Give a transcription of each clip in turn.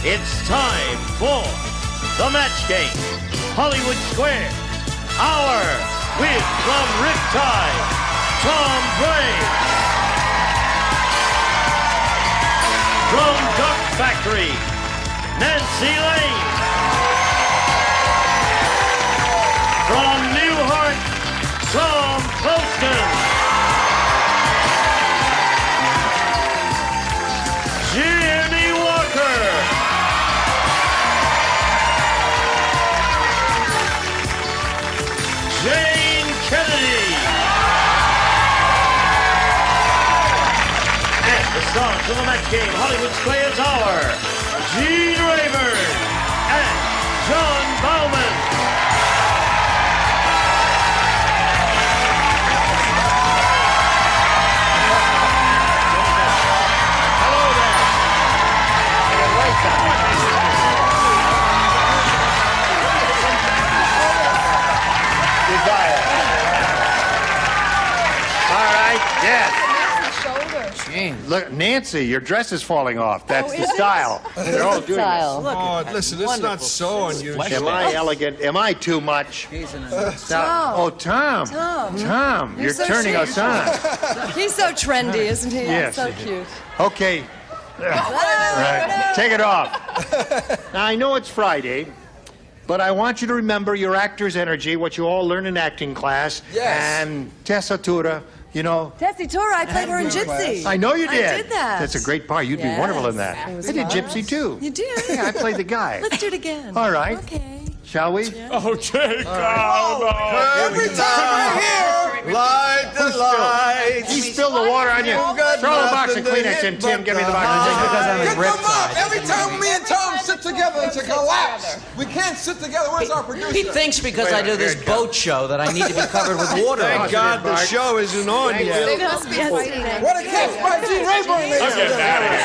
It's time for the match game. Hollywood Square. Hour with from Riptide, Thom Bray. From Duck Factory, Nancy Lane. From Newhart, Poston. Jimmie Walker. Jayne Kennedy. And the stars of the match game, Hollywood Square's Hour, Gene Rayburn and John Bowman. Look, Nancy, your dress is falling off. That's the style. They're all doing style. Oh, listen, it's not so unusual. Am I elegant? Am I too much? Tom. Tom. Tom, you're so turning us on. He's so trendy, isn't he? Yes. So cute. Okay. Right. Take it off. Now, I know it's Friday, but I want you to remember your actor's energy, what you all learn in acting class. Yes. And tessitura, you know. Tessitura, I played her in Gypsy. I know you did. I did that. That's a great part. You'd be wonderful in that. It was I did fun. Gypsy, too. You did? Yeah, I played the guy. Let's do it again. All right. Okay. Shall we? Okay, Carlo. Every time we're here, light the lights. He spilled the water on you. Throw the box of Kleenex in, Tim. Give me the box. Just because I'm Get in them up. Riptide. Every time me and Tom sit together, it's a collapse. We can't sit together. Where's our producer? He thinks because I do this boat show that I need to be covered with water. Thank God the show isn't on yet. They must be fighting. What a catch by Gene Rayburn, ladies and gentlemen.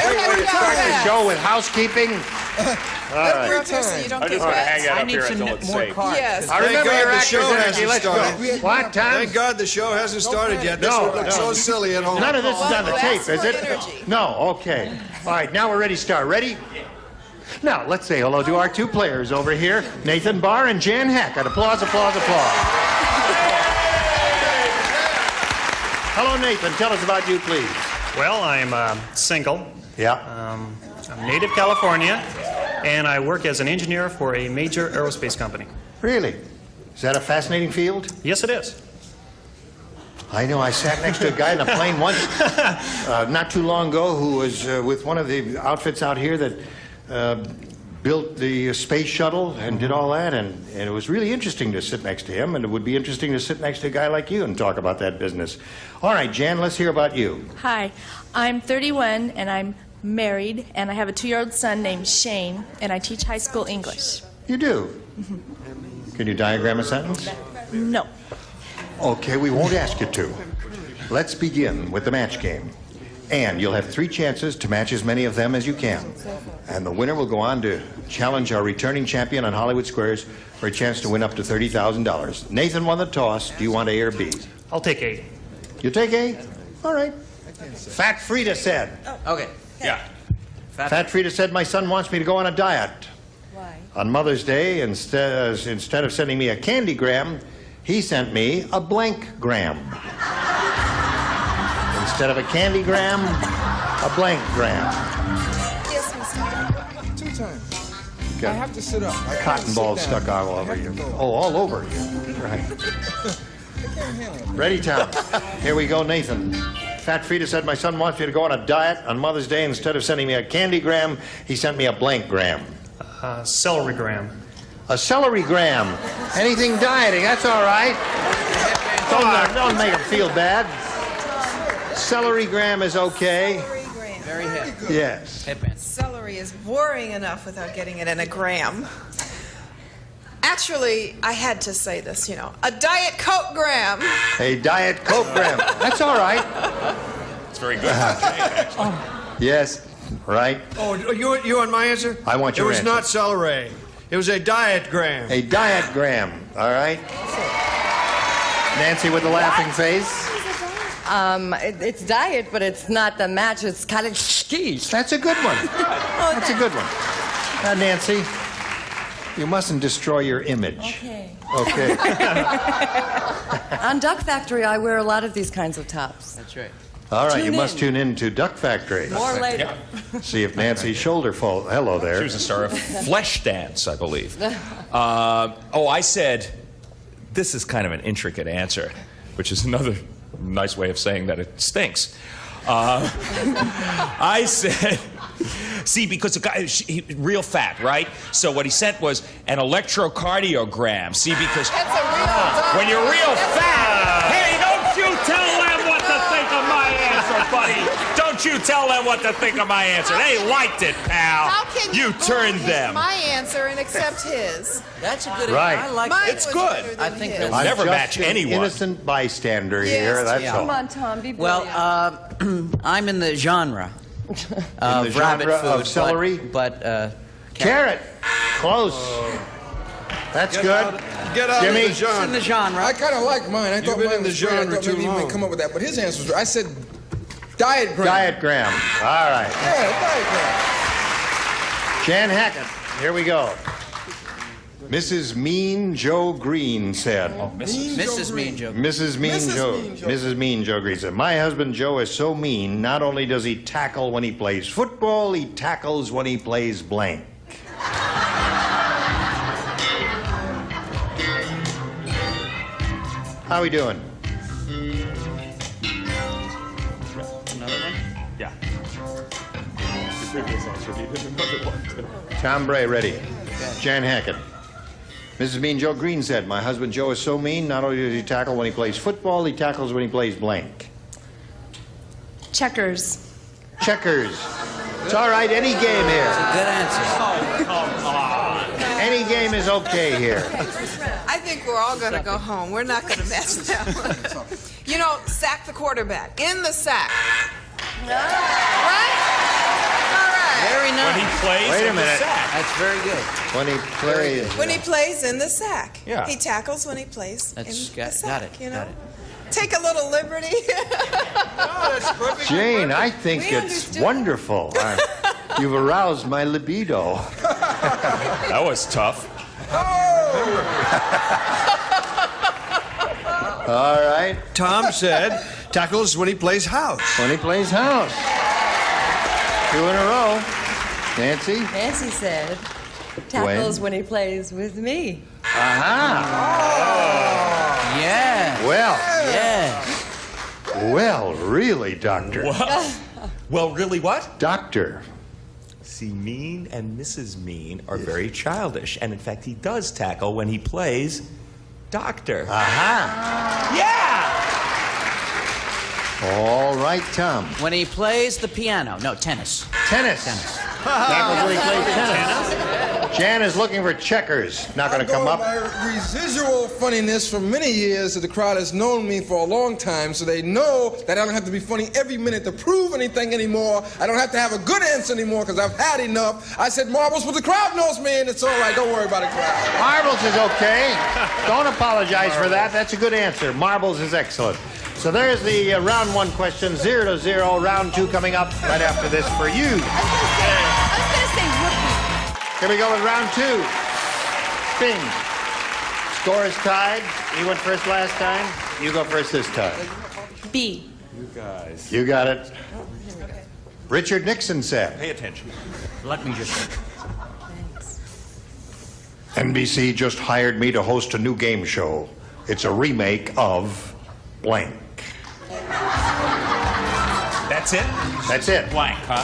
Everybody start the show with housekeeping. Every time. You don't I get just want to wet. hang out I up need here some until it's more safe. cards. Yes. I remember Thank your God the actor's show energy. hasn't Let's go. started. What, Tom? Thank God the show hasn't started yet. This No, would look no. so silly at home. None of this is on the Well, tape, ask is for it? energy. No, okay. All right, now we're ready to start. Ready? Now, let's say hello to our two players over here, Nathan Barr and Jan Hackett. Applause, applause, applause. Hello, Nathan. Tell us about you, please. Well, I'm single. Yeah. I'm native California, and I work as an engineer for a major aerospace company. Really? Is that a fascinating field? Yes, it is. I know. I sat next to a guy in a plane once, not too long ago, who was with one of the outfits out here that built the space shuttle and did all that, and it was really interesting to sit next to him, and it would be interesting to sit next to a guy like you and talk about that business. All right, Jan, let's hear about you. Hi, I'm 31 and I'm married and I have a 2-year-old son named Shane and I teach high school English. You do? Can you diagram a sentence? No. Okay, we won't ask you to. Let's begin with the match game. And you'll have 3 chances to match as many of them as you can. And the winner will go on to challenge our returning champion on Hollywood Squares for a chance to win up to $30,000. Nathan won the toss. Do you want A or B? I'll take A. You take A? All right. Fat Frida said. Okay. Yeah. Fat Frida said, my son wants me to go on a diet. Why? On Mother's Day, instead of sending me a candygram, he sent me a blank gram. Instead of a candygram, a blank gram. Yes, Mr. 2 times. Okay. I have to sit up. I can't Cotton sit balls down. stuck all over you. Oh, all over you. Right. Ready, Tom? Here we go, Nathan. Fat Frida said, my son wants me to go on a diet. On Mother's Day, instead of sending me a candygram, he sent me a blank gram. Celery gram. A celery gram. Anything dieting, that's all right. Don't make him feel bad. Celery gram is okay. Very hip. Yes. Celery is boring enough without getting it in a gram. Actually, I had to say this, you know. A Diet Coke gram. A Diet Coke gram. That's all right. It's very good. Yes, right. Oh, you want my answer? I want your It was answer. not celery. It was a diet gram. A diet gram, all right? Nancy with the laughing face. It's diet, but it's not the match. It's kind of skis. That's a good one. That's a good one. Nancy, you mustn't destroy your image. Okay. Okay. On Duck Factory, I wear a lot of these kinds of tops. That's right. All right, Tune you must in. tune in to Duck Factory. More later. See if Nancy's shoulder falls. Hello there. She was a star of Flashdance, I believe. I said, this is kind of an intricate answer, which is another nice way of saying that it stinks. I said, see, because the guy, real fat, right? So what he sent was an electrocardiogram. See, because when you're real fat, hey, don't you tell them what to think of my answer, buddy. Don't you tell them what to think of my answer. They liked it, pal. How can you turned bully them. my answer and accept his? That's a good Right. I like Mine that. It's was good. better I than think his. that's- I'm Never just match an anyone. innocent bystander Yes, here. That's yeah. all. Come on, Tom, be Well, brilliant. I'm in the genre of the rabbit genre food, of celery? but Carrot. Close. That's good. Get out Jimmy? of the genre. in the genre. I kind of like mine. I thought been mine in the was great. I genre thought too maybe you long. might come up with that, but his answer was. I said, diet gram. Diet Graham. All right. Yeah, diet gram. Jan Hackett. Here we go. Mrs. Mean Joe Green said. Mrs. Mean Joe. Mrs. Mean Mrs. Joe. Mean Joe. Mrs. Mean Joe Green said, my husband Joe is so mean, not only does he tackle when he plays football, he tackles when he plays blank. How we doing? Another one? Yeah. Tom Bray, ready. Jan Hackett. Mrs. Mean Joe Green said, my husband Joe is so mean, not only does he tackle when he plays football, he tackles when he plays blank. Checkers. Checkers. It's all right, any game here. Good answer. Any game is okay here. I think we're all going to go home. We're not going to match that one. You know, sack the quarterback. In the sack. Right? All right. Very When nice. he plays Wait a in the minute. sack. That's very good. When he plays. When he plays in the sack. Yeah. He tackles when he plays That's in got- the sack. got it, You know? got it. Take a little liberty. Jane, I think We it's understood. wonderful. You've aroused my libido. That was tough. All right. Tom said tackles when he plays house. When he plays house. 2 in a row. Nancy? Nancy said, tackles when he plays with me. Aha. Yeah. Well, Yeah. well, really, Doctor. Well, really what? Doctor. See, Mean and Mrs. Mean are very childish, and in fact, he does tackle when he plays doctor. Aha. Yeah! All right, Tom. When he plays the piano. No, tennis. Tennis. That was when he played tennis. Jan is looking for checkers. Not going to come up. My residual funniness for many years that the crowd has known me for a long time, so they know that I don't have to be funny every minute to prove anything anymore. I don't have to have a good answer anymore because I've had enough. I said marbles, but the crowd knows me, and it's all right. Don't worry about the crowd. Marbles is okay. Don't apologize for that. That's a good answer. Marbles is excellent. So there's the round 1 question, 0-0. Round 2 coming up right after this for you. I was going to say whoopee. Here we go with round 2. Spin. Score is tied. You went first last time. You go first this time. B. You got it. Richard Nixon said. Pay attention. Let me just. NBC just hired me to host a new game show. It's a remake of blank. That's it? That's it. Blank, huh?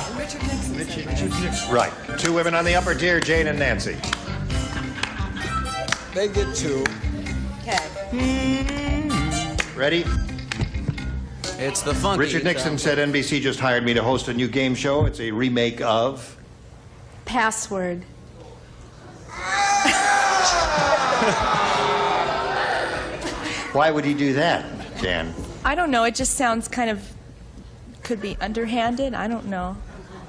Right. 2 women on the upper tier, Jane and Nancy. They get 2. Okay. Ready? It's the funky. Richard Nixon said NBC just hired me to host a new game show. It's a remake of... Password. Why would he do that, Jan? I don't know. It just sounds kind of, could be underhanded. I don't know.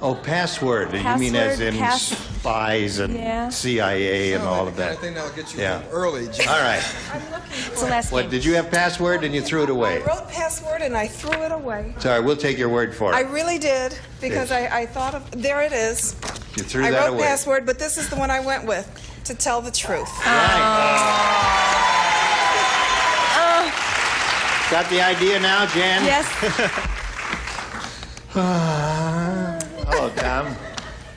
Oh, password. You mean as in spies and CIA and all of that? I think that'll get you Yeah. home early, Jim. All right. I'm looking for It's the last What, name. did you have password and you threw it away? I wrote password and I threw it away. Sorry, we'll take your word for it. I really did, because I thought of, there it is. You threw I that wrote away. password, but this is the one I went with, to tell the truth. Got the idea now, Jan? Yes. Hello, Thom.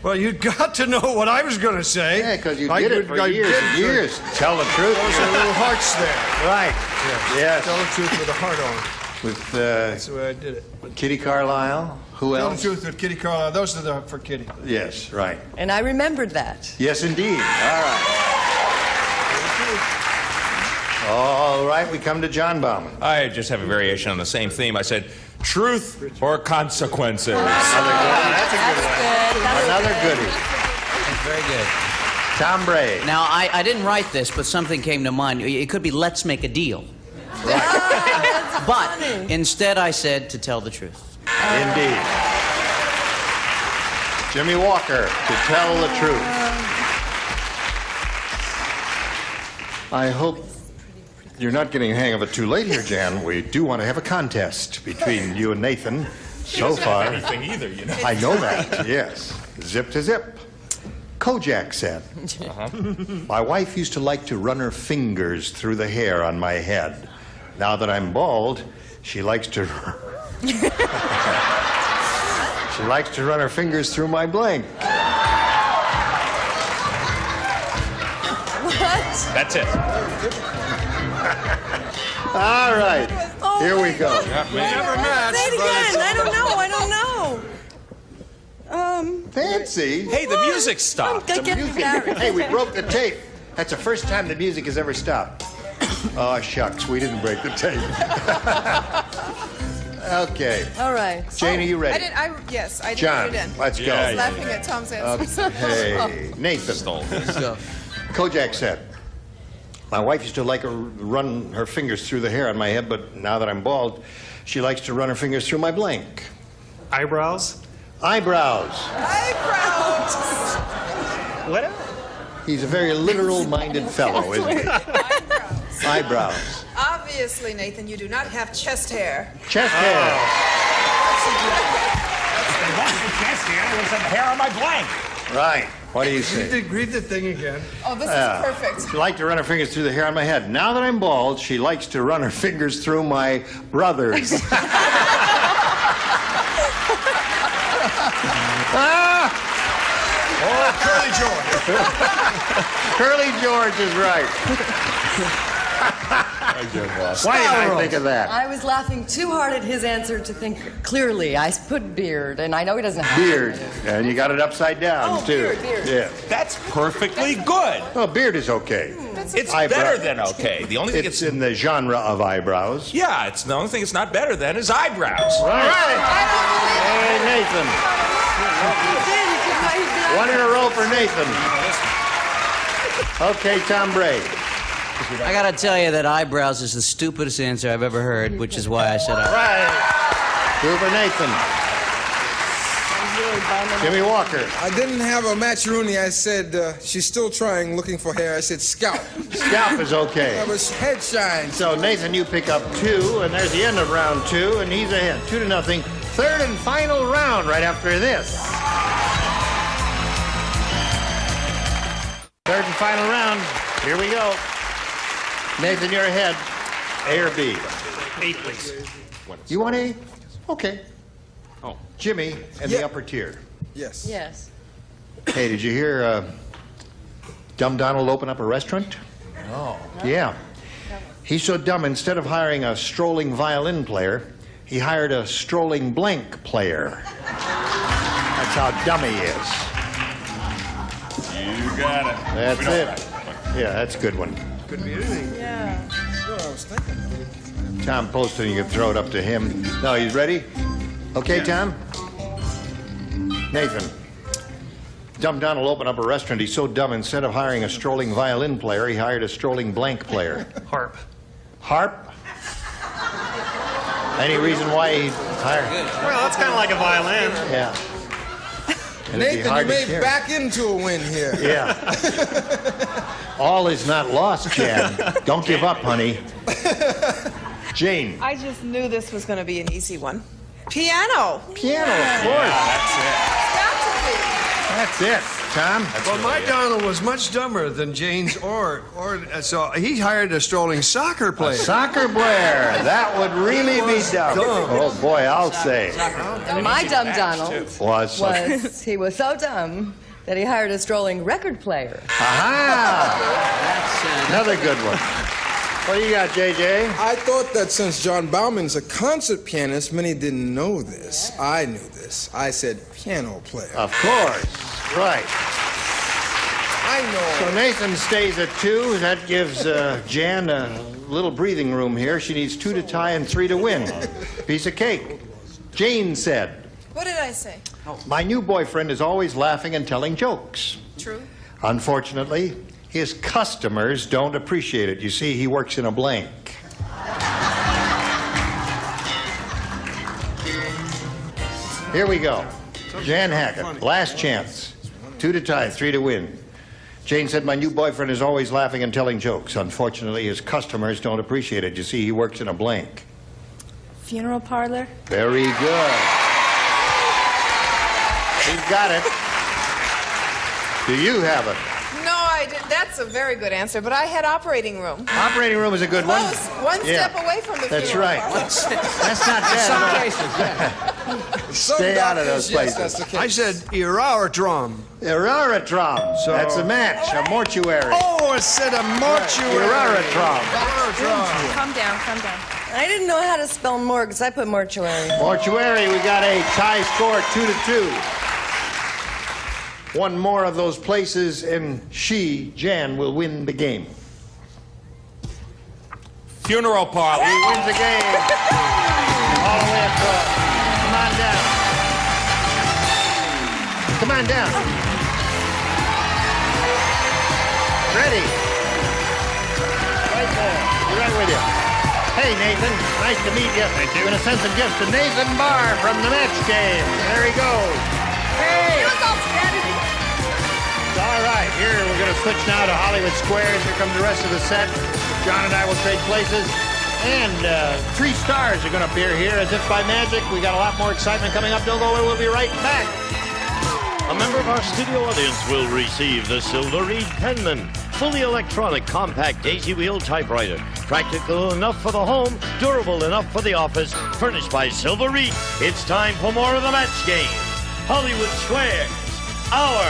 Well, you got to know what I was going to say. Yeah, because you I did it did- for I years did and for- years. Tell the truth. Those are little hearts there. Right. Yes. Tell the truth with a heart on. With That's the way I did it. Kitty Carlisle. Who Tell the else? truth with Kitty Carlisle. Those are for Kitty. Yes, right. And I remembered that. Yes, indeed. All right. All right, we come to John Bauman. I just have a variation on the same theme. I said, truth or consequences. Another goodie. Very good. Tom Bray. Now, I didn't write this, but something came to mind. It could be let's make a deal. But instead I said to tell the truth. Indeed. Jimmie Walker, to tell the truth. I hope you're not getting a hang of it too late here, Jan. We do want to have a contest between you and Nathan. So far. Anything either, you know. I know that, yes. Zip to zip. Kojak said, my wife used to like to run her fingers through the hair on my head. Now that I'm bald, she likes to... she likes to run her fingers through my blank. That's it. All right, here we go. Never matched. Say it again. I don't know. Fancy. Hey, the music stopped. I get embarrassed. Hey, we broke the tape. That's the first time the music has ever stopped. Oh, shucks, we didn't break the tape. Okay. All right. Jane, are you ready? Yes, I did John, put it in. let's go. Yeah, I was laughing at Tom's answer. Okay, Nathan. Kojak said, my wife used to like to run her fingers through the hair on my head, but now that I'm bald, she likes to run her fingers through my blank. Eyebrows? Eyebrows. Eyebrows. What? He's a very literal-minded fellow, isn't he? Eyebrows. Eyebrows. Obviously, Nathan, you do not have chest hair. Chest hair. Chest hair. There was some hair on my blank. Right. What do you say? Read the thing again. Oh, this is perfect. She liked to run her fingers through the hair on my head. Now that I'm bald, she likes to run her fingers through my brothers. Oh, Curly George. Curly George is right. Why did I think of that? I was laughing too hard at his answer to think clearly. I put beard, and I know he doesn't have Beard. And you got it upside down, Oh, too. beard. Yeah. That's perfectly good. Well, beard is okay. It's Eyebrow. better than okay. The only thing It's in the genre of eyebrows. yeah, it's the only thing it's not better than is eyebrows. Right. Hey, Nathan. One in a row for Nathan. Okay, Tom Bray. I gotta tell you that eyebrows is the stupidest answer I've ever heard, which is why I said eyebrows. Right. Two for Nathan. Jimmie Walker. I didn't have a match-rooney. I said, she's still trying, looking for hair. I said, scalp. Scalp is okay. That was head shine. So, Nathan, you pick up 2, and there's the end of round 2, and he's ahead, 2-0. Third and final round right after this. Third and final round. Here we go. Nathan, you're ahead. A or B? 8, please. You want A? Okay. Oh. Jimmie and the upper tier. Yes. Yes. Hey, did you hear Dumb Donald open up a restaurant? Oh. Yeah. He's so dumb, instead of hiring a strolling violin player, he hired a strolling blank player. That's how dumb he is. You got it. That's it. Yeah, that's a good one. Could be anything. Yeah. What I was thinking. Tom Poston, you can throw it up to him. No, he's ready? Okay, Tom? Nathan. Dumb Donald opened up a restaurant. He's so dumb, instead of hiring a strolling violin player, he hired a strolling blank player. Harp. Harp? Any reason why he hired? Well, that's kind of like a violin. Yeah. And it'd be Nathan, hard you to may carry. back into a win here. Yeah. All is not lost, Jan. Don't give up, honey. Jayne. I just knew this was going to be an easy one. Piano. Piano, of course. Got to be. That's it. Thom? Well, my Donald was much dumber than Jayne's so he hired a strolling soccer player. Soccer player. That would really be dumb. Oh, boy, I'll say. And my dumb Donald he was so dumb that he hired a strolling record player. Aha! That's another good one. What do you got, JJ? I thought that since John Bauman's a concert pianist, many didn't know this. I knew this. I said piano player. Of course. Right. I know. So Nathan stays at 2. That gives Jan a little breathing room here. She needs 2 to tie and 3 to win. Piece of cake. Jayne said, What did I say? my new boyfriend is always laughing and telling jokes. True. Unfortunately, his customers don't appreciate it. You see, he works in a blank. Here we go. Jan Hackett, last chance. 2 to tie, 3 to win. Jayne said, my new boyfriend is always laughing and telling jokes. Unfortunately, his customers don't appreciate it. You see, he works in a blank. Funeral parlor. Very good. He's got it. Do you have it? No, I didn't. That's a very good answer, but I had operating room. Operating room is a good one. Close. One step away from the That's funeral right. parlor. That's not bad. Stay out of those places. Yes, that's the I case. said Iraratrom. Iraratrom. So- That's a match, a mortuary. Oh, I said a mortuary. Iraratrom. Calm down, calm down. I didn't know how to spell morgue, because I put mortuary. Mortuary, we got a tie score, 2 to 2. One more of those places, and Jan, will win the game. Funeral parlor. He wins the game. All the way across. Come on down. Come on down. Ready. Right there. Be right with you. Hey, Nathan. Nice to meet you. Thank you. I'm going to send some gifts to Nathan Barr from the match game. There he goes. Hey! All right, here we're going to switch now to Hollywood Squares. Here comes the rest of the set. John and I will trade places. And 3 stars are going to appear here as if by magic. We got a lot more excitement coming up. Don't go away. We'll be right back. A member of our studio audience will receive the Silver Reed Penman, fully electronic compact daisy wheel typewriter. Practical enough for the home, durable enough for the office, furnished by Silver Reed. It's time for more of the match game. Hollywood Squares, our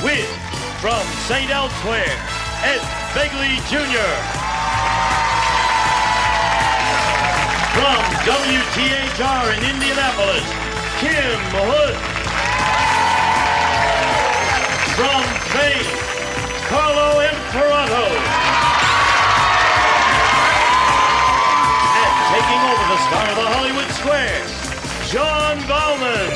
win from St. Elsewhere, Ed Begley Jr. From WTHR in Indianapolis, Kim Hood. From Fame, Carlo Imperato. And taking over the star of the Hollywood Squares, John Bauman.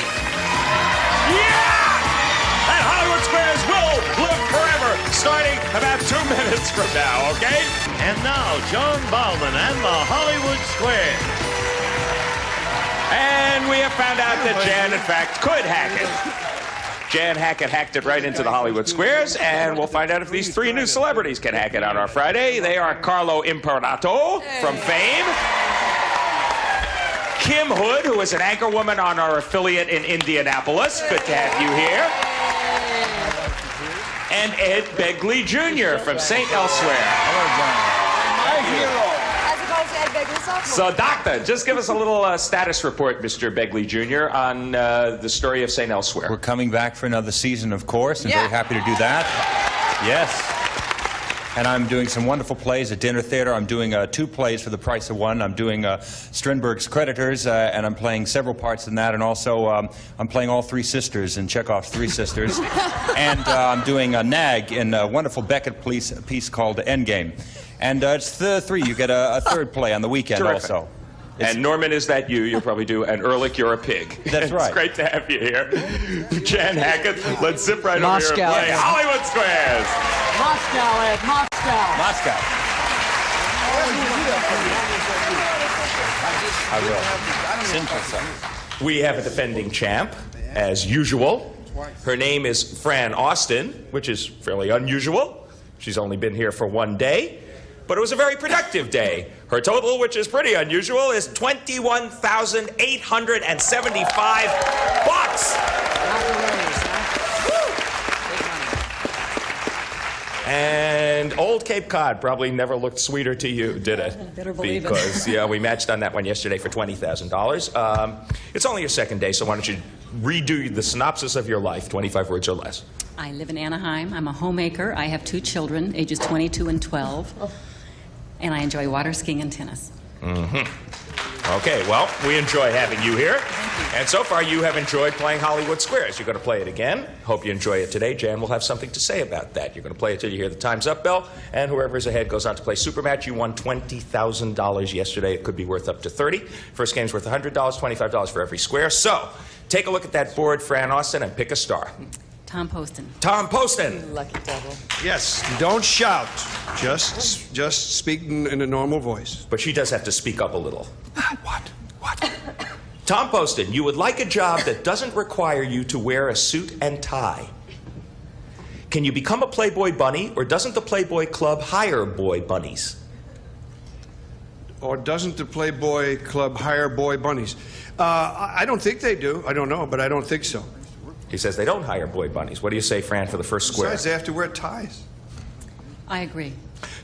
Yeah! And Hollywood Squares will live forever, starting about 2 minutes from now, okay? And now, John Bauman and the Hollywood Squares. And we have found out that Jan, in fact, could hack it. Jan Hackett hacked it right into the Hollywood Squares, and we'll find out if these 3 new celebrities can hack it on our Friday. They are Carlo Imperato from Fame, Kim Hood, who is an anchor woman on our affiliate in Indianapolis. Good to have you here. And Ed Begley Jr. from St. Elsewhere. As opposed to Ed Begley sophomore. So, Doctor, just give us a little status report, Mr. Begley Jr., on the story of St. Elsewhere. We're coming back for another season, of course, and Yeah. very happy to do that. Yes. And I'm doing some wonderful plays at Dinner Theater. I'm doing 2 plays for the price of 1. I'm doing Strindberg's Creditors, and I'm playing several parts in that. And also, I'm playing all 3 sisters in Chekhov's 3 Sisters. And I'm doing Nag in a wonderful Beckett piece called Endgame. And it's the 3. You get a 3rd play on the weekend. Terrific. Also. And Norman, is that you? You'll probably do an Ehrlich, You're a Pig. That's right. It's great to have you here. Jan Hackett, let's zip right Moscow. over here and play Hollywood Squares. Moscow, Ed, Moscow. Moscow. I will. Sinful son. We have a defending champ, as usual. Her name is Fran Austin, which is fairly unusual. She's only been here for 1 day, but it was a very productive day. Her total, which is pretty unusual, is $21,875. And old Cape Cod probably never looked sweeter to you, did it? Better believe it. Because, yeah, we matched on that one yesterday for $20,000. It's only your second day, so why don't you redo the synopsis of your life, 25 words or less. I live in Anaheim. I'm a homemaker. I have 2 children, ages 22 and 12. And I enjoy water skiing and tennis. Okay, well, we enjoy having you here. And so far, you have enjoyed playing Hollywood Squares. You're going to play it again. Hope you enjoy it today. Jan will have something to say about that. You're going to play it till you hear the time's up bell. And whoever's ahead goes on to play Supermatch. You won $20,000 yesterday. It could be worth up to $30,000. First game's worth $100, $25 for every square. So, take a look at that board, Fran Austin, and pick a star. Thom Poston. Thom Poston. Lucky devil. Yes, don't shout. Just speak in a normal voice. But she does have to speak up a little. What? Thom Poston, you would like a job that doesn't require you to wear a suit and tie. Can you become a Playboy bunny, or doesn't the Playboy Club hire boy bunnies? Or doesn't the Playboy Club hire boy bunnies? I don't think they do. I don't know, but I don't think so. He says they don't hire boy bunnies. What do you say, Fran, for the first square? Besides, they have to wear ties. I agree.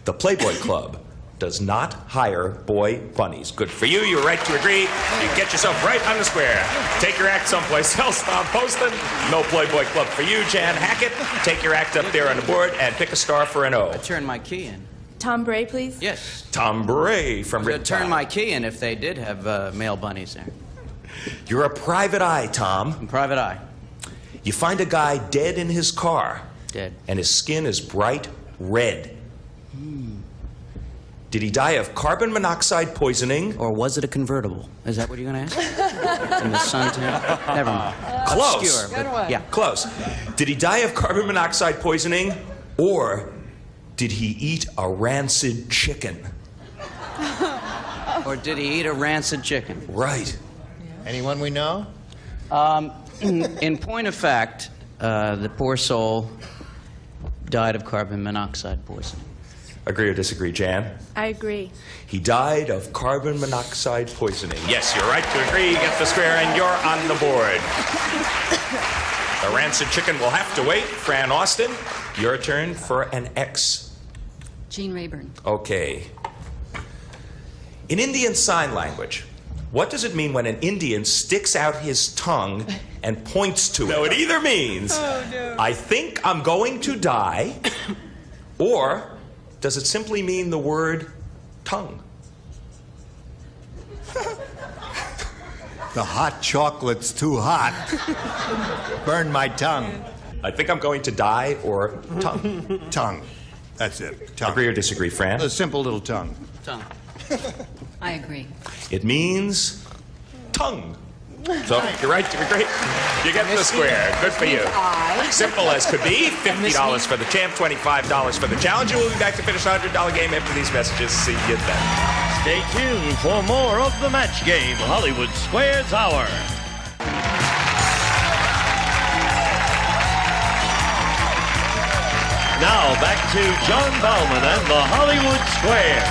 The Playboy Club does not hire boy bunnies. Good for you. You're right to agree. You get yourself right on the square. Take your act someplace else, Thom Poston. No Playboy Club for you, Jan Hackett. Take your act up there on the board and pick a star for an O. I turn my key in. Tom Bray, please. Yes. Tom Bray from I'd turn my key in if they did have male bunnies there. You're a private eye, Tom. I'm private eye. You find a guy dead in his car. Dead. And his skin is bright red. Did he die of carbon monoxide poisoning? Or was it a convertible? Is that what you're going to ask? In the sun, too? Never mind. Close. Obscure, but yeah. Close. Did he die of carbon monoxide poisoning, or did he eat a rancid chicken? Or did he eat a rancid chicken? Right. Anyone we know? In point of fact, the poor soul died of carbon monoxide poisoning. Agree or disagree, Jan? I agree. He died of carbon monoxide poisoning. Yes, you're right to agree. You get the square, and you're on the board. The rancid chicken will have to wait. Fran Austin, your turn for an X. Jayne Rayburn. Okay. In Indian Sign Language, what does it mean when an Indian sticks out his tongue and points to it? No, it either means, I think I'm going to die, or does it simply mean the word tongue? The hot chocolate's too hot. Burn my tongue. I think I'm going to die, or tongue. Tongue. That's it. Tongue. Agree or disagree, Fran? A simple little tongue. Tongue. I agree. It means tongue. So you're right to agree. You get the square. Good for you. Simple as could be. $50 for the champ, $25 for the challenger. We'll be back to finish a $100 game after these messages. See you then. Stay tuned for more of the match game, Hollywood Squares Hour. Now back to John Bauman and the Hollywood Square.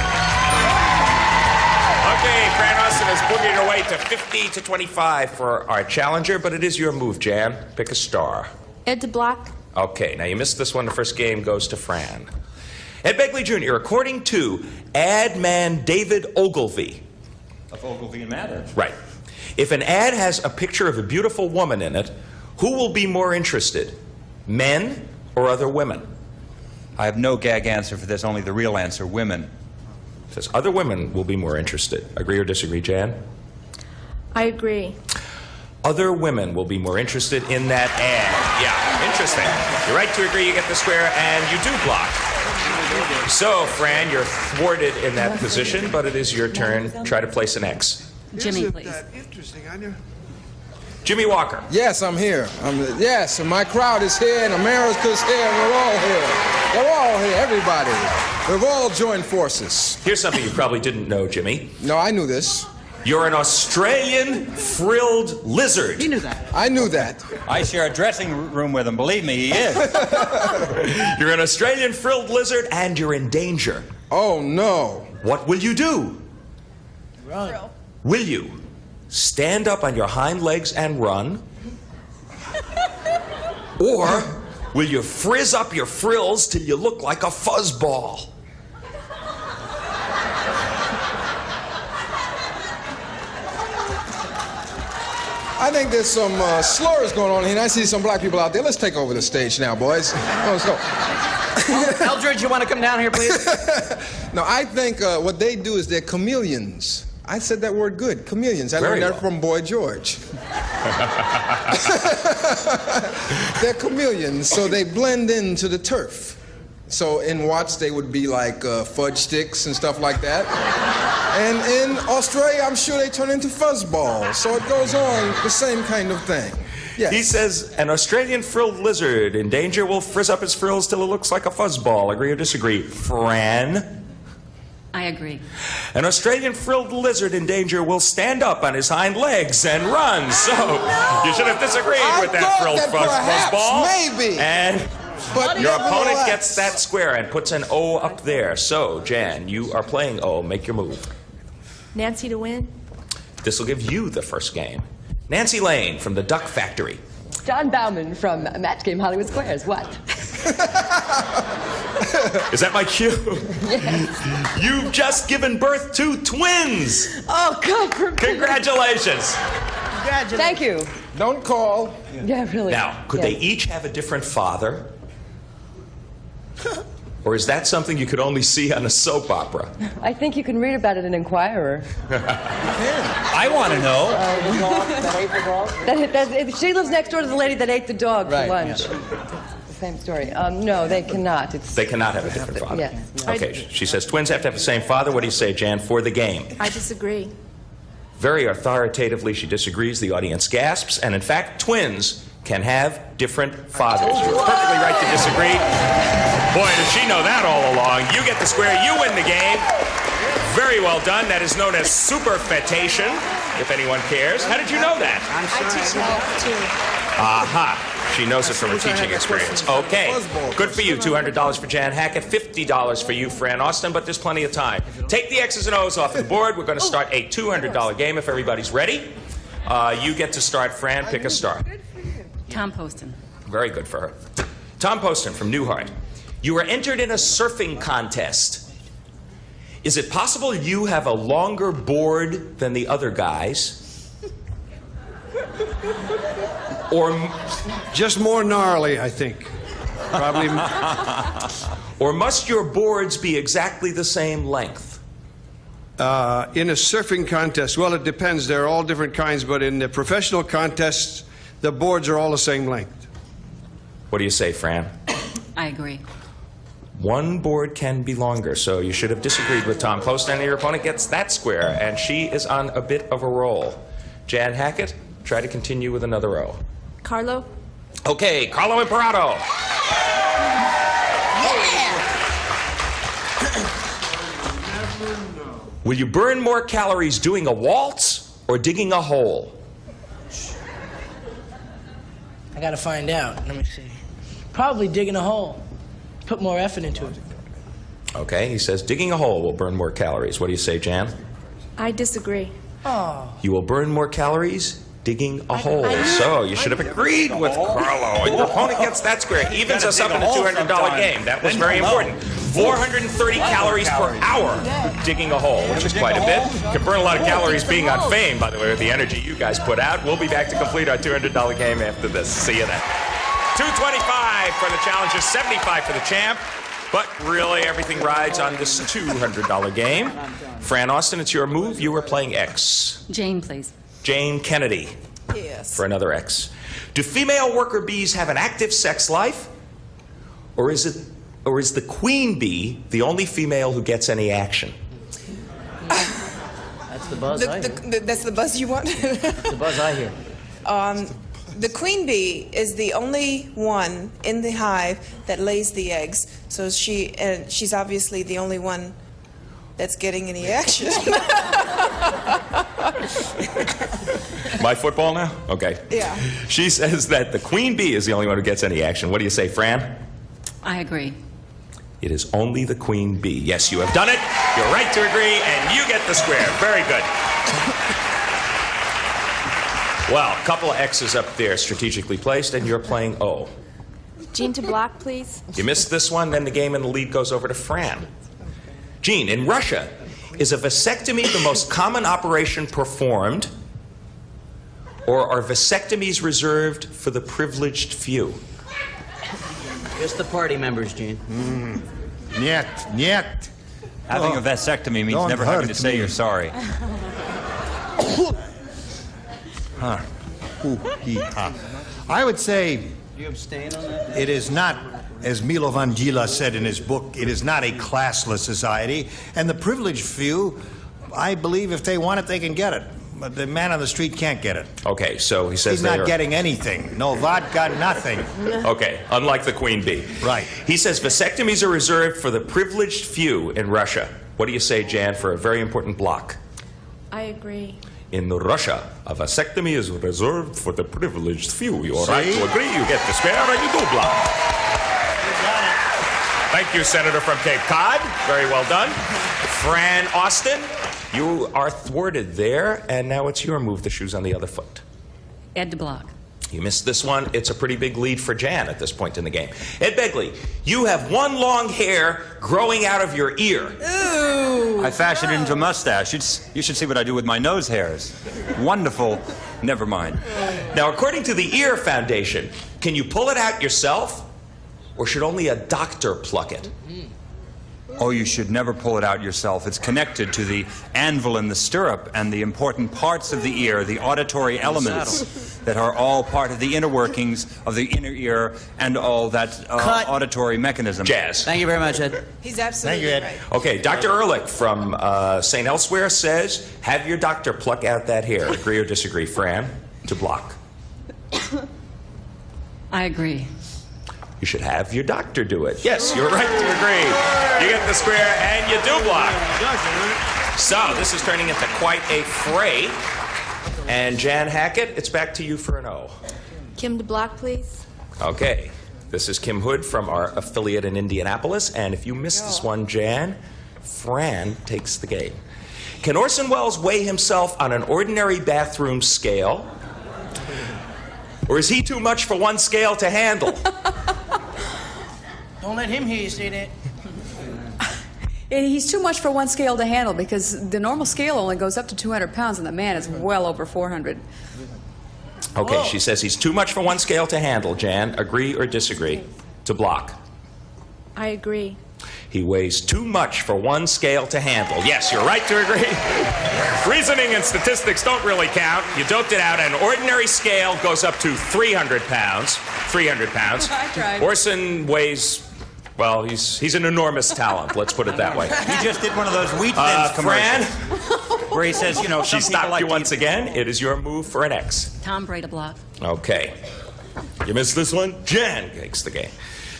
Okay, Fran Austin is boogieing her way to 50 to 25 for our challenger, but it is your move, Jan. Pick a star. Ed DeBlock. Okay, now you missed this one. The first game goes to Fran. Ed Begley Jr., according to ad man David Ogilvy. Of Ogilvy and Mather. Right. If an ad has a picture of a beautiful woman in it, who will be more interested? Men or other women? I have no gag answer for this, only the real answer, women. Says other women will be more interested. Agree or disagree, Jan? I agree. Other women will be more interested in that ad. Yeah, interesting. You're right to agree. You get the square, and you do block. So, Fran, you're thwarted in that position, but it is your turn. Try to place an X. Jimmie, please. Interesting. I know. Jimmie Walker. Yes, I'm here. Yes, and my crowd is here, and America's here, and we're all here. They're all here, everybody. We've all joined forces. Here's something you probably didn't know, Jimmie. No, I knew this. You're an Australian frilled lizard. He knew that. I knew that. I share a dressing room with him. Believe me, he is. You're an Australian frilled lizard, and you're in danger. Oh, no. What will you do? Run. Will you stand up on your hind legs and run? Or will you frizz up your frills till you look like a fuzzball? I think there's some slurs going on here, and I see some black people out there. Let's take over the stage now, boys. Let's go. Eldridge, you want to come down here, please? No, I think what they do is they're chameleons. I said that word good, chameleons. I learned that from Boy George. They're chameleons, so they blend into the turf. So in Watts, they would be like fudge sticks and stuff like that. And in Australia, I'm sure they turn into fuzzballs. So it goes on, the same kind of thing. Yes. He says, an Australian frilled lizard in danger will frizz up his frills till it looks like a fuzzball. Agree or disagree? Fran? I agree. An Australian frilled lizard in danger will stand up on his hind legs and run. So you should have disagreed with that frilled fuzzball. Maybe. And but your opponent gets that square and puts an O up there. So, Jan, you are playing O. Make your move. Nancy to win. This will give you the first game. Nancy Lane from the Duck Factory. John Bauman from Match Game Hollywood Squares. What? Is that my cue? Yes. You've just given birth to twins. Oh, God forbid. Congratulations. Thank you. Don't call. Yeah, really. Now, could they each have a different father? Or is that something you could only see on a soap opera? I think you can read about it in Inquirer. I want to know. She lives next door to the lady that ate the dog for Right, lunch. yeah. The same story. No, they cannot. They cannot have a different father. Yes. Okay, she says twins have to have the same father. What do you say, Jan, for the game? I disagree. Very authoritatively, she disagrees. The audience gasps. And in fact, twins can have different fathers. You're perfectly right to disagree. Boy, does she know that all along. You get the square, you win the game. Very well done. That is known as superfetation, if anyone cares. How did you know that? I teach math too. Aha. She knows it from a teaching experience. Okay. Good for you. $200 for Jan Hackett, $50 for you, Fran Austin, but there's plenty of time. Take the X's and O's off the board. We're going to start a $200 game if everybody's ready. You get to start, Fran. Pick a star. Thom Poston. Very good for her. Thom Poston from Newhart. You were entered in a surfing contest. Is it possible you have a longer board than the other guys? Or just more gnarly, I think. Probably. Or must your boards be exactly the same length? In a surfing contest, well, it depends. There are all different kinds, but in the professional contests, the boards are all the same length. What do you say, Fran? I agree. One board can be longer, so you should have disagreed with Thom Poston, and your opponent gets that square, and she is on a bit of a roll. Jan Hackett, try to continue with another O. Carlo? Okay, Carlo Imperato. Will you burn more calories doing a waltz or digging a hole? I gotta find out. Let me see. Probably digging a hole. Put more effort into it. Okay, he says digging a hole will burn more calories. What do you say, Jan? I disagree. Oh. You will burn more calories digging a hole. So you should have agreed with Carlo, and your opponent gets that square. Evens us up in a $200 game. That was very important. 430 calories per hour digging a hole, which is quite a bit. Can burn a lot of calories being on Fame, by the way, with the energy you guys put out. We'll be back to complete our $200 game after this. See you then. $225 for the challenger, $75 for the champ. But really, everything rides on this $200 game. Fran Austin, it's your move. You were playing X. Jayne, please. Jayne Kennedy. Yes. For another X. Do female worker bees have an active sex life? Or is the queen bee the only female who gets any action? That's the buzz I hear. That's the buzz you want? The buzz I hear. The queen bee is the only one in the hive that lays the eggs. So she's obviously the only one that's getting any action. My football now? Okay. Yeah. She says that the queen bee is the only one who gets any action. What do you say, Fran? I agree. It is only the queen bee. Yes, you have done it. You're right to agree, and you get the square. Very good. Well, a couple of X's up there strategically placed, and you're playing O. Jayne to block, please. You missed this one, then the game and the lead goes over to Fran. Jayne, in Russia, is a vasectomy the most common operation performed, or are vasectomies reserved for the privileged few? Just the party members, Jayne. Niet, niet. Having a vasectomy means Don't never having to hurt say me. you're sorry. I would say You abstain on that? it is not, as Milo Vangela said in his book, it is not a classless society, and the privileged few, I believe if they want it, they can get it. But the man on the street can't get it. Okay, so he says He's they not are- getting anything. No vodka, nothing. Okay, unlike the queen bee. Right. He says vasectomies are reserved for the privileged few in Russia. What do you say, Jan, for a very important block? I agree. In Russia, a vasectomy is reserved for the privileged few. You're right See? to agree. You get the square and you do block. Thank you, Senator from Cape Cod. Very well done. Fran Austin, you are thwarted there, and now it's your move, the shoes on the other foot. Ed to block. You missed this one. It's a pretty big lead for Jan at this point in the game. Ed Begley, you have one long hair growing out of your ear. Ooh. I fashioned it into a mustache. You should see what I do with my nose hairs. Wonderful. Never mind. Now, according to the Ear Foundation, can you pull it out yourself, or should only a doctor pluck it? Oh, you should never pull it out yourself. It's connected to the anvil and the stirrup and the important parts of the ear, the auditory elements that are all part of the inner workings of the inner ear and all that auditory mechanism. Jazz. Thank you very much, Ed. He's absolutely right. Okay, Dr. Ehrlich from St. Elsewhere says, have your doctor pluck out that hair. Agree or disagree? Fran, to block. I agree. You should have your doctor do it. Yes, you're right to agree. You get the square and you do block. So this is turning into quite a fray. And Jan Hackett, it's back to you for an O. Kim to block, please. Okay. This is Kim Hood from our affiliate in Indianapolis. And if you missed this one, Jan, Fran takes the game. Can Orson Welles weigh himself on an ordinary bathroom scale? Or is he too much for one scale to handle? Don't let him hear you say that. He's too much for one scale to handle because the normal scale only goes up to 200 pounds and the man is well over 400. Okay, she says he's too much for one scale to handle. Jan, agree or disagree? To block. I agree. He weighs too much for one scale to handle. Yes, you're right to agree. Reasoning and statistics don't really count. You doped it out. An ordinary scale goes up to 300 pounds. 300 pounds. I tried. Orson weighs, well, he's an enormous talent. Let's put it that way. He just did one of those wheat thins Fran, commercials where he says, you know, she some people stopped like you to once again. It is your move for an X. Tom Bray to block. Okay. You missed this one? Jan takes the game.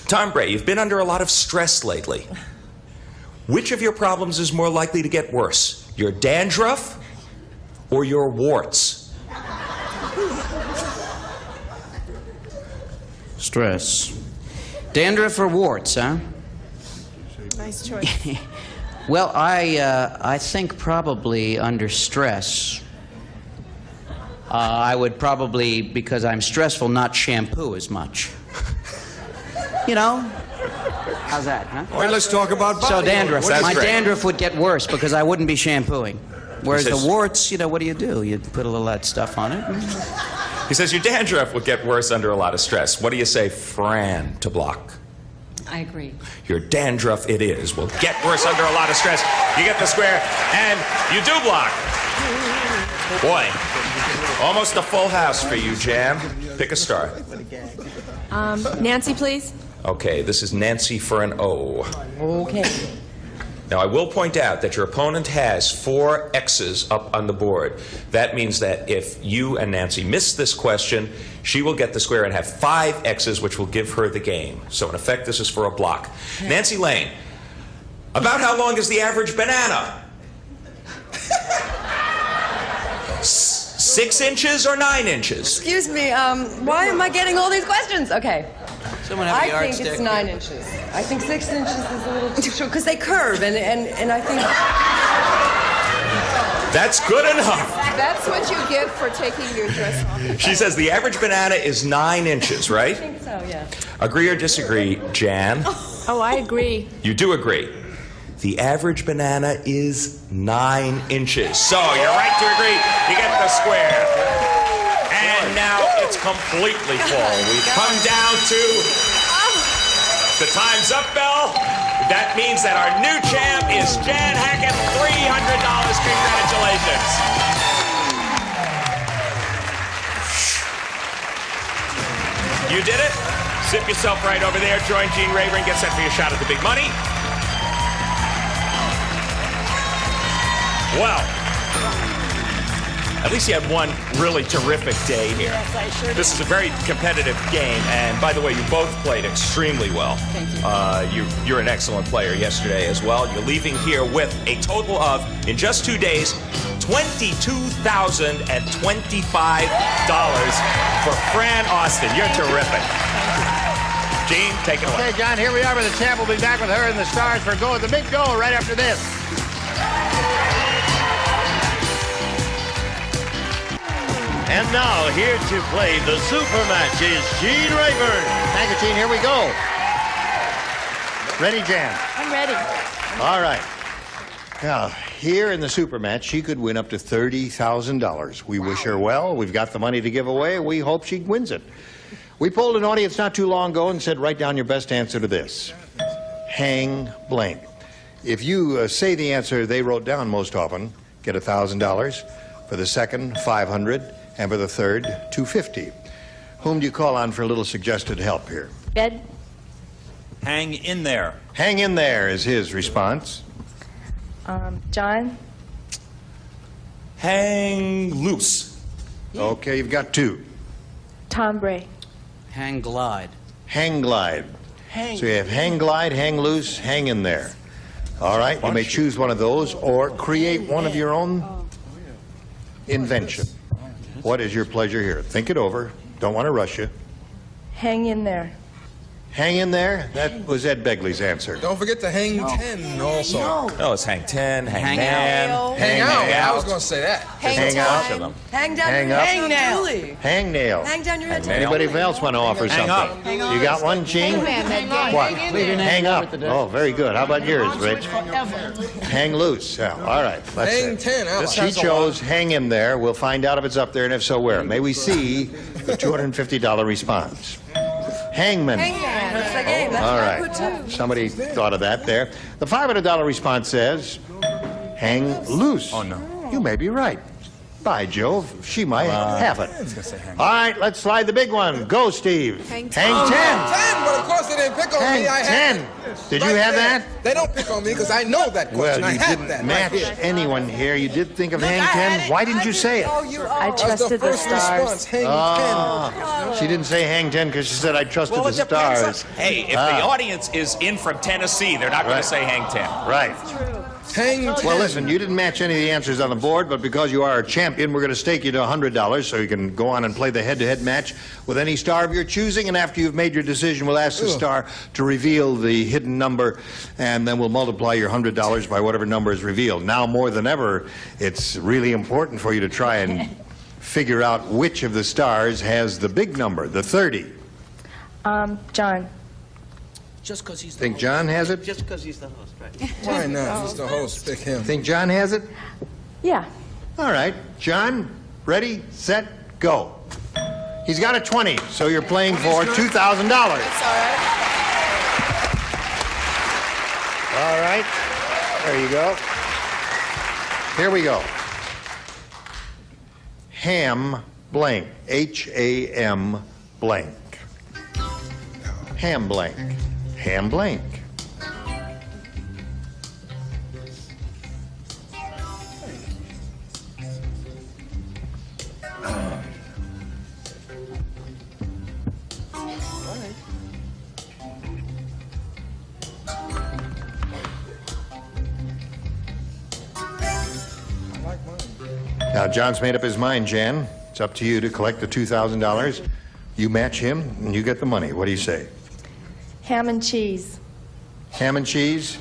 Tom Bray, you've been under a lot of stress lately. Which of your problems is more likely to get worse? Your dandruff or your warts? Stress. Dandruff or warts, huh? Nice choice. Well, I think probably under stress. I would probably, because I'm stressful, not shampoo as much. You know? How's that, huh? All right, let's talk about So body dandruff. odor. My dandruff would get worse because I wouldn't be shampooing. Whereas He says- the warts, you know, what do? You put a little of that stuff on it. He says your dandruff would get worse under a lot of stress. What do you say, Fran, to block? I agree. Your dandruff, it is, will get worse under a lot of stress. You get the square, and you do block. Boy, almost a full house for you, Jan. Pick a star. Nancy, please. Okay, this is Nancy for an O. Okay. Now, I will point out that your opponent has 4 X's up on the board. That means that if you and Nancy miss this question, she will get the square and have 5 X's, which will give her the game. So, in effect, this is for a block. Nancy Lane, About how long is the average banana? 6 inches or 9 inches? Excuse me, why am I getting all these questions? Okay. Someone have a I yardstick. think it's 9 inches. I think 6 inches is a little too short because they curve, and I think That's good enough. That's what you get for taking your dress off. She says the average banana is 9 inches, right? I think so, yeah. Agree or disagree, Jan? Oh, I agree. You do agree. The average banana is 9 inches. So you're right to agree. You get the square. And now it's completely full. We've come down to the time's up bell. That means that our new champ is Jan Hackett. $300. Congratulations. You did it. Zip yourself right over there. Join Gene Rayburn. Get set for your shot at the big money. Well, at least you had one really terrific day here. Yes, I sure did. This is a very competitive game, and by the way, you both played extremely well. Thank you. You're an excellent player yesterday as well. You're leaving here with a total of, in just 2 days, $22,025 for Fran Austin. You're terrific. Gene, take it away. Okay, John, here we are with the champ. We'll be back with her and the stars for the big go right after this. And now, here to play the super match is Gene Rayburn. Thank you, Gene. Here we go. Ready, Jan? I'm ready. All right. Now, here in the super match, she could win up to $30,000. We wish her well. We've got the money to give away. We hope she wins it. We polled an audience not too long ago and said, write down your best answer to this. Hang blank. If you say the answer they wrote down most often, get $1,000. For the second, $500. And for the third, $250. Whom do you call on for a little suggested help here? Ed? Hang in there. Hang in there is his response. John? Hang loose. Okay, you've got 2. Tom Bray. Hang glide. Hang glide. So you have hang glide, hang loose, hang in there. All right, you may choose one of those or create one of your own invention. What is your pleasure here? Think it over. Don't want to rush you. Hang in there. Hang in there? That was Ed Begley's answer. Don't forget to hang 10 also. No, it's hang 10, hang Hang man. out. Hang out. I was going to say that. Hang out. Hang down Hang your up. head. Hang nail. Hang nail. Hang down your head. Anybody else want to offer something? up. You got one, Gene? What? Hang up. Oh, very good. How about yours, Rich? Hang loose. Yeah, all right. Let's Hang see. 10. I like She chose hang in there. We'll find out if it's up there, and if so, where. May we see the $250 response? Hangman. Hangman. That's the game. That's All what I right. put too. Somebody thought of that there. The $500 response says, hang loose. Oh, no. You may be right. By Jove, she might have it. All right, let's slide the big one. Go, Steve. Hang 10. 10, but of course they didn't pick on Hang me. I 10. had Did you have that? They don't pick on me because I know that question. Well, I you had didn't that. match right here. anyone here. You did think of hang 10. Why didn't you say it? I That's the trusted the first response. stars. Hang 10. She didn't say hang 10 because she said I trusted Well, the it depends. stars. Hey, if the audience is in from Tennessee, they're not going Right. to say hang 10. Right. Hang 10. Well, listen, you didn't match any of the answers on the board, but because you are a champion, we're going to stake you to $100 so you can go on and play the head-to-head match with any star of your choosing. And after you've made your decision, we'll ask the star to reveal the hidden number, and then we'll multiply your $100 by whatever number is revealed. Now, more than ever, it's really important for you to try and figure out which of the stars has the big number, the 30. John. Just because he's the Think host. John has it? Just because he's the host, right? Why not? He's the host. Pick him. Think John has it? Yeah. All right. John, ready, set, go. He's got a 20, so you're playing for $2,000. That's all right. All right. There you go. Here we go. Ham blank. H-A-M blank. Ham blank. Ham blank. Now, John's made up his mind, Jan. It's up to you to collect the $2,000. You match him, and you get the money. What do you say? Ham and cheese. Ham and cheese?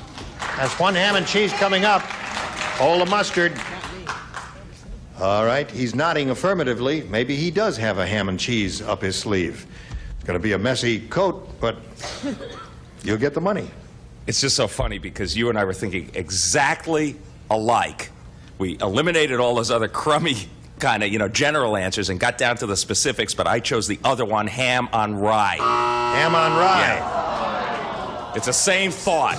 That's one ham and cheese coming up. Hold the mustard. All right, he's nodding affirmatively. Maybe he does have a ham and cheese up his sleeve. It's going to be a messy coat, but you'll get the money. It's just so funny because you and I were thinking exactly alike. We eliminated all those other crummy kind of, general answers and got down to the specifics, but I chose the other one, ham on rye. Ham on rye. Yeah. It's the same thought.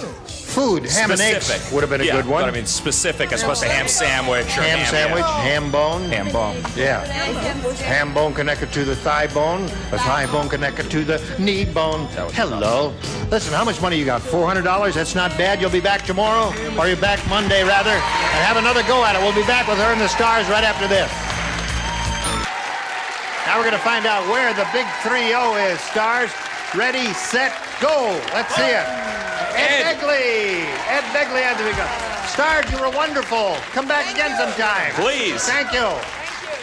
Food, ham and eggs would have been a good one. But I mean specific as opposed to ham sandwich or ham sandwich, ham bone. Ham bone. Yeah. Ham bone connected to the thigh bone, the thigh bone connected to the knee bone. Hello. Listen, how much money you got? $400? That's not bad. You'll be back tomorrow, or you're back Monday rather, and have another go at it. We'll be back with her and the stars right after this. Now we're going to find out where the big 3-0 is. Stars, ready, set, go. Let's see it. Ed Begley. Ed Begley has to be good. Stars, you were wonderful. Come back again sometime. Please. Thank you.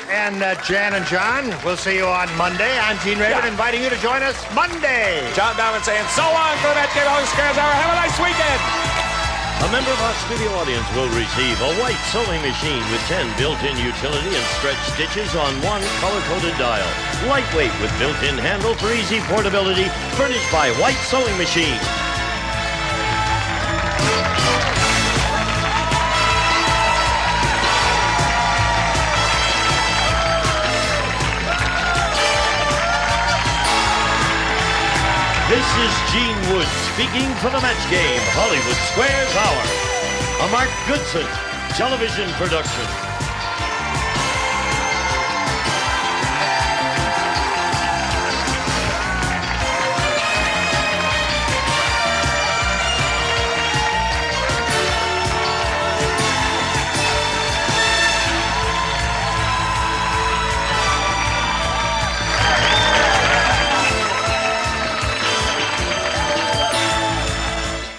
And Jan and John, we'll see you on Monday. I'm Gene Raven, inviting you to join us Monday. John Bauman saying so long for the Match Game Host Scares Hour. Have a nice weekend. A member of our studio audience will receive a white sewing machine with 10 built-in utility and stretch stitches on one color-coded dial. Lightweight with built-in handle for easy portability, furnished by White Sewing Machine. This is Gene Wood speaking for the Match Game Hollywood Squares Hour, a Mark Goodson television production.